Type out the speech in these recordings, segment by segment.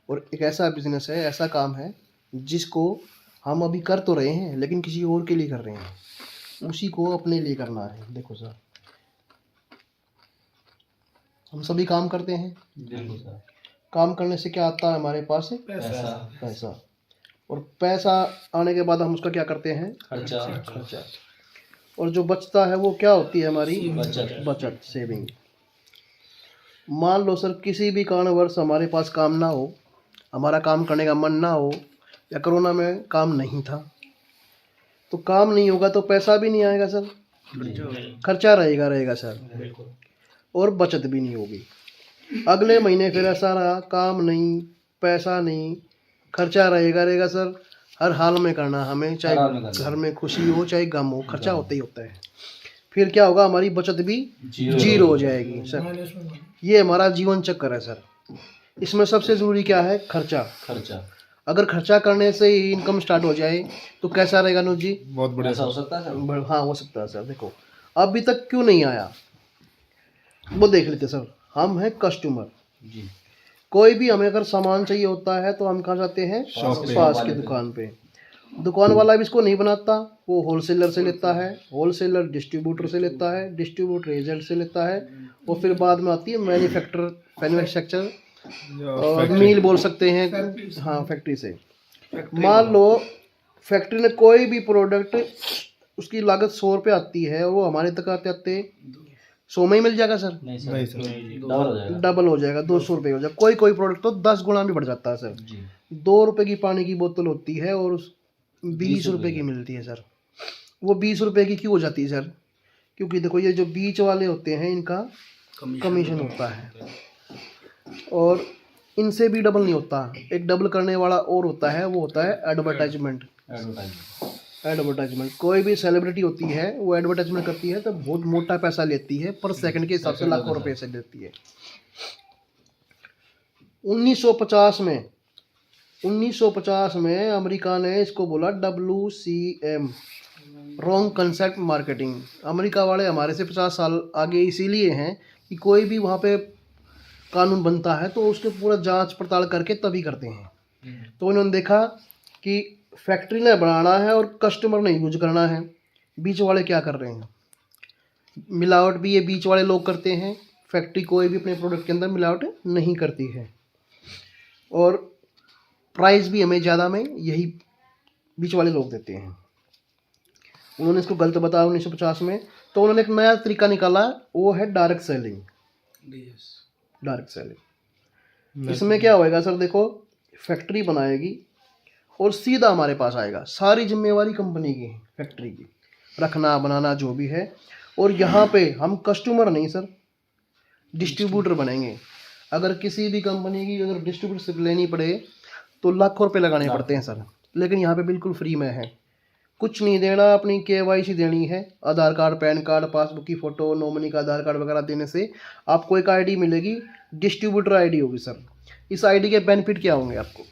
और एक ऐसा बिजनेस है, ऐसा काम है जिसको हम अभी कर तो रहे हैं लेकिन किसी और के लिए कर रहे हैं, उसी को अपने लिए करना है। देखो सर, हम सभी काम करते हैं, काम करने से क्या आता है हमारे पास? पैसा। और पैसा आने के बाद हम उसका क्या करते हैं? खर्चा। और जो बचता है वो क्या होती है? हमारी बचत, सेविंग। मान लो सर किसी भी कारणवश हमारे पास काम ना हो, हमारा काम करने का मन ना हो, या कोरोना में काम नहीं था, तो काम नहीं होगा तो पैसा भी नहीं आएगा सर, खर्चा रहेगा सर, और बचत भी नहीं होगी। अगले महीने फिर ऐसा रहा, काम नहीं, पैसा नहीं, खर्चा रहेगा सर। हर हाल में करना हमें, चाहे घर में खुशी हो चाहे गम हो, खर्चा होता ही होता है। फिर क्या होगा? हमारी बचत भी जीरो हो जाएगी सर। ये हमारा जीवन चक्र है सर। इसमें सबसे ज़रूरी क्या है? खर्चा। अगर खर्चा करने से ही इनकम स्टार्ट हो जाए तो कैसा रहेगा अनुज जी? बहुत बढ़िया ऐसा हो सकता है सर। हाँ, हो सकता है सर। देखो अभी तक क्यों नहीं आया वो देख लेते सर। हम हैं कस्टमर जी। कोई भी हमें अगर सामान चाहिए होता है तो हम कहाँ जाते हैं? पास की दुकान पे। दुकान वाला भी इसको नहीं बनाता, वो होलसेलर से लेता है, होलसेलर डिस्ट्रीब्यूटर से लेता है, डिस्ट्रीब्यूटर एजेंट से लेता है, और फिर बाद में आती है मैन्युफैक्चर और मिल बोल सकते हैं, हाँ, फैक्ट्री से। मान लो फैक्ट्री ने कोई भी प्रोडक्ट, उसकी लागत 100 रुपये आती है, वो हमारे तक आते आते 100 में ही मिल जाएगा सर? नहीं नहीं सर, सर। डबल हो जाएगा, 200 रुपये हो जाएगा। कोई प्रोडक्ट तो 10 गुना भी बढ़ जाता है सर। 2 रुपये की पानी की बोतल होती है और 20 रुपये की मिलती है सर। वो 20 रुपये की क्यों हो जाती है सर? क्योंकि देखो ये जो बीच वाले होते हैं इनका कमीशन होता है, और इनसे भी डबल नहीं होता। एक डबल करने वाला और होता है, वो होता है एडवर्टाइजमेंट। कोई भी सेलिब्रिटी होती है वो एडवर्टाइजमेंट करती है तो बहुत मोटा पैसा लेती है, पर सेकंड के हिसाब से लाखों रुपए से लेती है। 1950 में अमेरिका ने इसको बोला WCM, wrong concept marketing. America वाले हमारे से 50 साल आगे इसीलिए हैं कि कोई भी वहाँ पे कानून बनता है तो उसके पूरा जांच पड़ताल करके तभी करते हैं। तो उन्होंने देखा कि फैक्ट्री ने बनाना है और कस्टमर ने यूज करना है। बीच वाले क्या कर रहे हैं? मिलावट भी ये बीच वाले लोग करते हैं। फैक्ट्री कोई भी अपने प्रोडक्ट के अंदर मिलावट नहीं करती है, और प्राइस भी हमें ज़्यादा में यही बीच वाले लोग देते हैं। उन्होंने इसको गलत बताया 1950 में, तो उन्होंने एक नया तरीका निकाला, वो है डायरेक्ट सेलिंग। इसमें क्या होएगा सर? देखो फैक्ट्री बनाएगी और सीधा हमारे पास आएगा, सारी जिम्मेवारी कंपनी की, फैक्ट्री की, रखना बनाना जो भी है। और यहाँ पे हम कस्टमर नहीं सर, डिस्ट्रीब्यूटर बनेंगे। अगर किसी भी कंपनी की अगर डिस्ट्रीब्यूटरशिप लेनी पड़े तो लाखों रुपए लगाने पड़ते हैं सर, लेकिन यहाँ पे बिल्कुल फ्री में है। कुछ नहीं देना, अपनी KYC देनी है, आधार कार्ड, पैन कार्ड, पासबुक की फ़ोटो, नॉमिनी का आधार कार्ड वगैरह देने से आपको एक ID मिलेगी, डिस्ट्रीब्यूटर ID होगी सर। इस ID के बेनिफिट क्या होंगे आपको?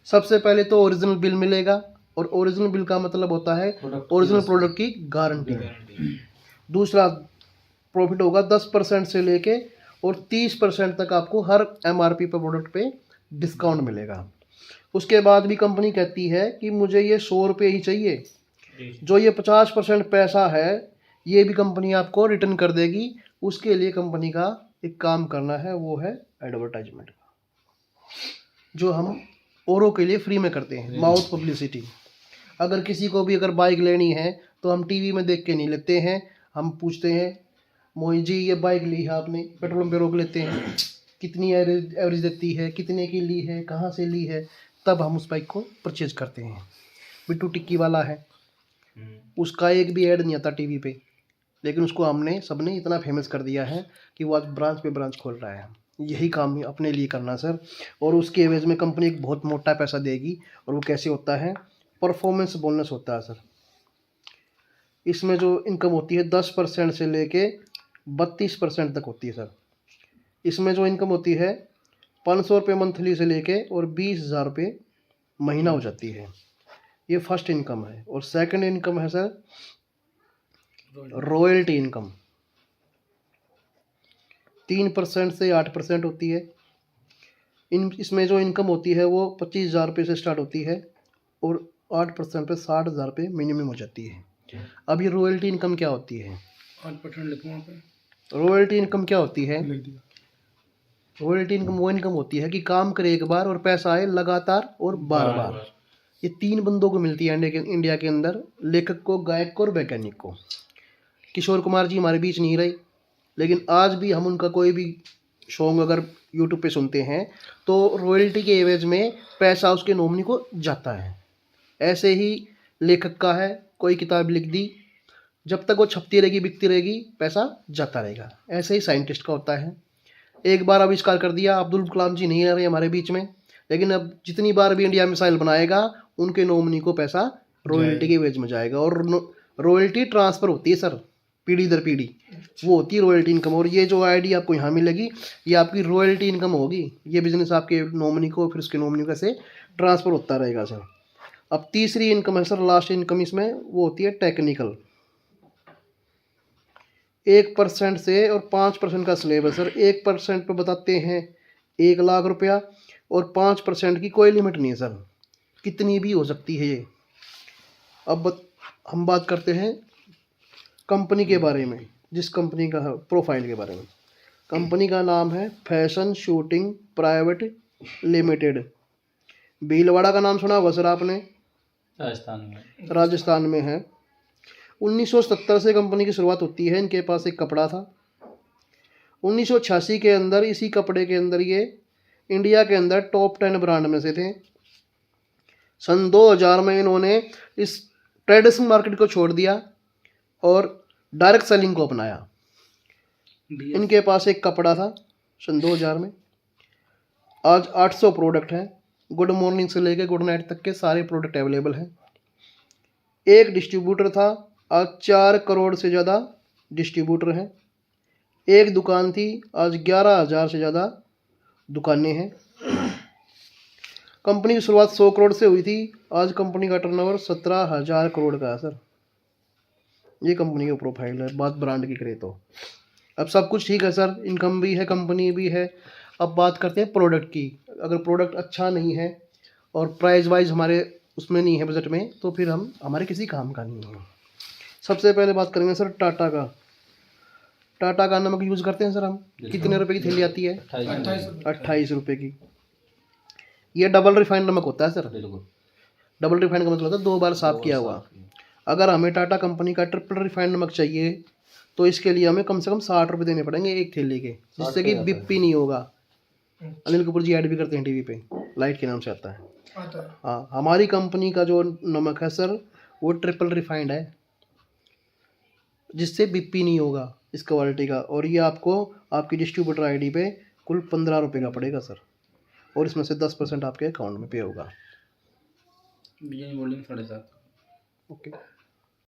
सबसे पहले तो ओरिजिनल बिल मिलेगा, और ओरिजिनल बिल का मतलब होता है ओरिजिनल प्रोडक्ट की गारंटी। दूसरा प्रॉफिट होगा 10% से लेके और 30% तक आपको हर MRP पर प्रोडक्ट पे डिस्काउंट मिलेगा। उसके बाद भी कंपनी कहती है कि मुझे ये 100 रुपये ही चाहिए, जो ये 50% पैसा है ये भी कंपनी आपको रिटर्न कर देगी। उसके लिए कंपनी का एक काम करना है, वो है एडवर्टाइजमेंट का, जो हम औरों के लिए फ्री में करते हैं, माउथ पब्लिसिटी। अगर किसी को भी अगर बाइक लेनी है तो हम टीवी में देख के नहीं लेते हैं, हम पूछते हैं मोहित जी ये बाइक ली है आपने, पेट्रोल पे रोक लेते हैं, कितनी एवरेज देती है, कितने की ली है, कहाँ से ली है, तब हम उस बाइक को परचेज करते हैं। बिट्टू टिक्की वाला है, उसका एक भी ऐड नहीं आता टीवी पे, लेकिन उसको हमने सबने इतना फेमस कर दिया है कि वो आज ब्रांच पे ब्रांच खोल रहा है। यही काम अपने लिए करना सर, और उसके एवज में कंपनी एक बहुत मोटा पैसा देगी। और वो कैसे होता है? परफॉर्मेंस बोनस होता है सर। इसमें जो इनकम होती है 10% से लेके 32% तक होती है सर। इसमें जो इनकम होती है 500 रुपये मंथली से लेके और 20,000 रुपये महीना हो जाती है। ये फर्स्ट इनकम है। और सेकंड इनकम है सर रॉयल्टी इनकम, 3% से 8% होती है। इसमें जो इनकम होती है वो 25,000 रुपये से स्टार्ट होती है और 8% पे 60,000 रुपये मिनिमम हो जाती है। अब ये रॉयल्टी इनकम क्या होती है? 8% लिखूँ वहाँ पे। रॉयल्टी इनकम क्या होती है? रॉयल्टी इनकम वो इनकम होती है कि काम करे एक बार और पैसा आए लगातार और बार बार। ये 3 बंदों को मिलती है इंडिया के अंदर, लेखक को, गायक को और वैज्ञानिक को। किशोर कुमार जी हमारे बीच नहीं रहे, लेकिन आज भी हम उनका कोई भी सॉन्ग अगर यूट्यूब पे सुनते हैं तो रॉयल्टी के एवज में पैसा उसके नॉमिनी को जाता है। ऐसे ही लेखक का है, कोई किताब लिख दी, जब तक वो छपती रहेगी, बिकती रहेगी, पैसा जाता रहेगा। ऐसे ही साइंटिस्ट का होता है, एक बार आविष्कार कर दिया, अब्दुल कलाम जी नहीं रहे हमारे बीच में, लेकिन अब जितनी बार भी इंडिया मिसाइल बनाएगा उनके नॉमिनी को पैसा रॉयल्टी के एवज में जाएगा। और रॉयल्टी ट्रांसफ़र होती है सर, पीढ़ी दर पीढ़ी, वो होती है रॉयल्टी इनकम। और ये जो आईडी आपको यहाँ मिलेगी ये आपकी रॉयल्टी इनकम होगी। ये बिजनेस आपके नॉमिनी को फिर उसके नॉमिनी को ऐसे ट्रांसफ़र होता रहेगा सर। अब तीसरी इनकम है सर, लास्ट इनकम इसमें, वो होती है टेक्निकल। 1% से और 5% का स्लैब है सर। 1% पे बताते हैं 1 लाख रुपया और 5% की कोई लिमिट नहीं है सर, कितनी भी हो सकती है ये। अब हम बात करते हैं कंपनी के बारे में, जिस कंपनी का प्रोफाइल के बारे में। कंपनी का नाम है fashion shooting private limited. Bhilwara का नाम सुना होगा सर आपने? राजस्थान में है। 1970 से कंपनी की शुरुआत होती है। इनके पास एक कपड़ा था। 1986 के अंदर इसी कपड़े के अंदर ये इंडिया के अंदर टॉप 10 ब्रांड में से थे। सन 2000 में इन्होंने इस ट्रेडिशनल मार्केट को छोड़ दिया और डायरेक्ट सेलिंग को अपनाया। इनके पास एक कपड़ा था सन 2000 में। आज 800 प्रोडक्ट हैं। गुड मॉर्निंग से लेकर गुड नाइट तक के सारे प्रोडक्ट अवेलेबल हैं। एक डिस्ट्रीब्यूटर था, आज 4 करोड़ से ज़्यादा डिस्ट्रीब्यूटर हैं। एक दुकान थी, आज 11,000 से ज़्यादा दुकानें हैं। कंपनी की शुरुआत 100 करोड़ से हुई थी, आज कंपनी का टर्नओवर 17,000 करोड़ का है सर। ये कंपनी का प्रोफाइल है। बात ब्रांड की करें तो अब सब कुछ ठीक है सर, इनकम भी है, कंपनी भी है। अब बात करते हैं प्रोडक्ट की। अगर प्रोडक्ट अच्छा नहीं है और प्राइस वाइज हमारे उसमें नहीं है बजट में, तो फिर हम हमारे किसी काम का नहीं है। सबसे पहले बात करेंगे सर टाटा का। टाटा का नमक यूज़ करते हैं सर हम। कितने रुपए की थैली आती है? 28 रुपये की। ये डबल रिफाइंड नमक होता है सर। डबल रिफाइंड का मतलब होता है 2 बार साफ किया हुआ। अगर हमें टाटा कंपनी का ट्रिपल रिफाइंड नमक चाहिए तो इसके लिए हमें कम से कम 60 रुपये देने पड़ेंगे एक थैली के, जिससे कि बिप्पी नहीं होगा। अनिल कपूर जी ऐड भी करते हैं टीवी पे, लाइट के नाम से आता है। हाँ, हमारी कंपनी का जो नमक है सर वो ट्रिपल रिफाइंड है, जिससे बिप्पी नहीं होगा इस क्वालिटी का। और ये आपको आपकी डिस्ट्रीब्यूटर आईडी पे कुल 15 रुपये का पड़ेगा सर, और इसमें से 10% आपके अकाउंट में पे होगा। बोलिंग 7.5। ओके।